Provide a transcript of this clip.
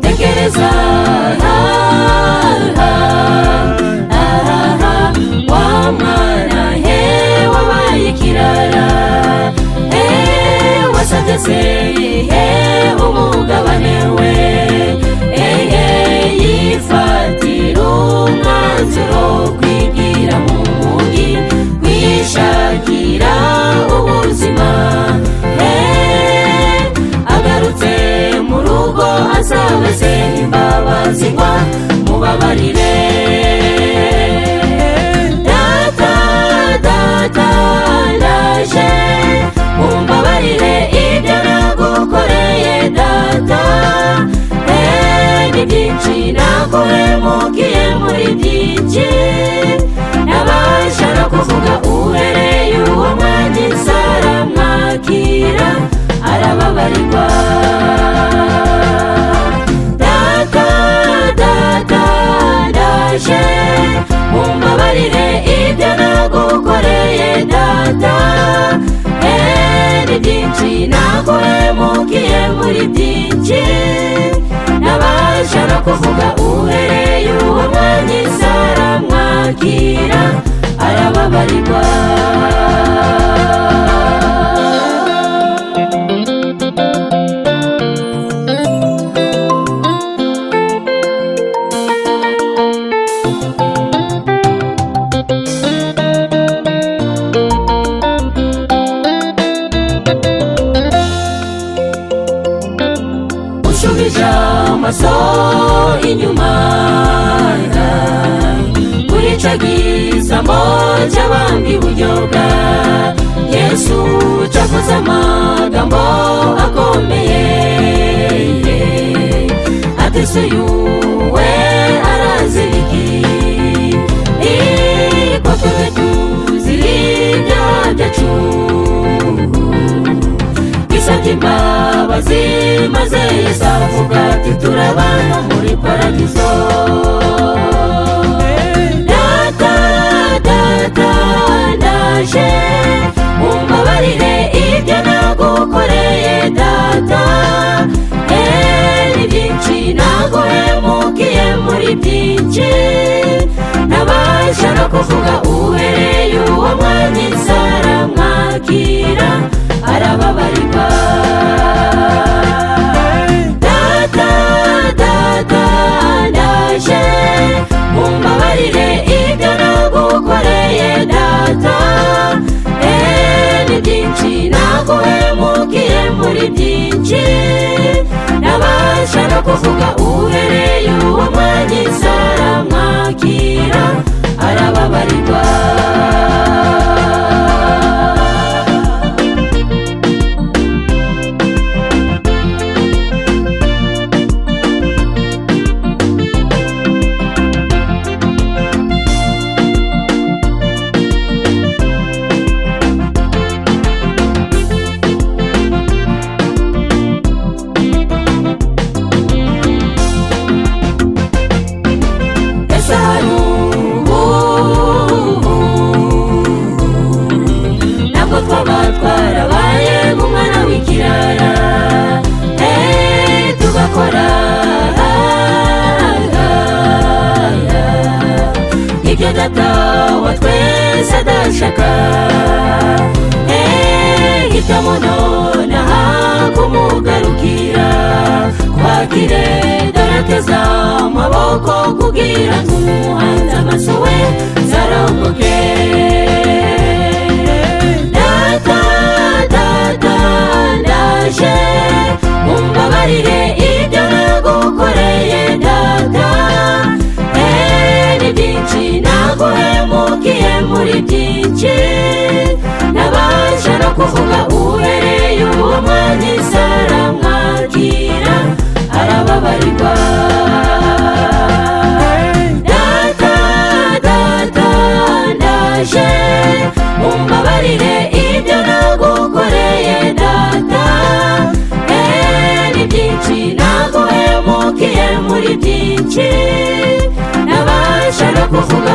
tekereza wa mwana he wabaye ikirara, wasabye se he umugabane we, yifatira umwanzuro kwigira mu mugi kwishakira ubuzima, agarutse mu rugo asaba se imbabazi ngo mubabarire. Data ndaje mumbabarire ibyo nagukoreye data, ni byinshi naguhemukiye muri byinshi, nabasha no kuvuga uhereye uwo mwanya Sara mwakira arababarirwa. Data ndaje mumbabarire ibyo nagukoreye data, ni byinshi naguhemukiye muri byinshi, nabasha no kuvuga uhereye uwo mwanya Sara mwakira arababarirwa. Ushubije amaso inyuma kuri ca gisambo c'abambwe iburyo bwa Yesu, cavuze amagambo akomeye ati se yuwe araziriki ko twe tuzira ibyaha byacu, bisabye imbabazi maze Yesu avuga ati turabana muri paradizo. Data ndaje mumbabarire ibyo nagukoreye data, ni byinshi naguhemukiye muri byinshi, nabasha no kuvuga uhereye uwo mwanya Sara mwakira arababarirwa. Data ndaje mumbabarire ibyo nagukoreye data, ni byinshi naguhemukiye muri byinshi, nabasha no kuvuga uhereye uwo mwanya Sara mwakira arababarirwa. Twarabaye nk'umwana w'ikirara, tugakora ibyo data wa twese adashaka, hitamo nonaha kumugarukira, kwakire dore ateze amaboko kugira ngo umuhanze amaso we zarokoke. Ndaje mumbabarire ibyo nagukoreye data, ni byinshi naguhemukiye muri byinshi, nabasha no kuvuga uhereye uwo mwanya Sara mwakira arababarirwa. Data ndaje mumbabarire ibyo nagukoreye data, ni byinshi naguhemukiye muri byinshi, nabasha no kuvuga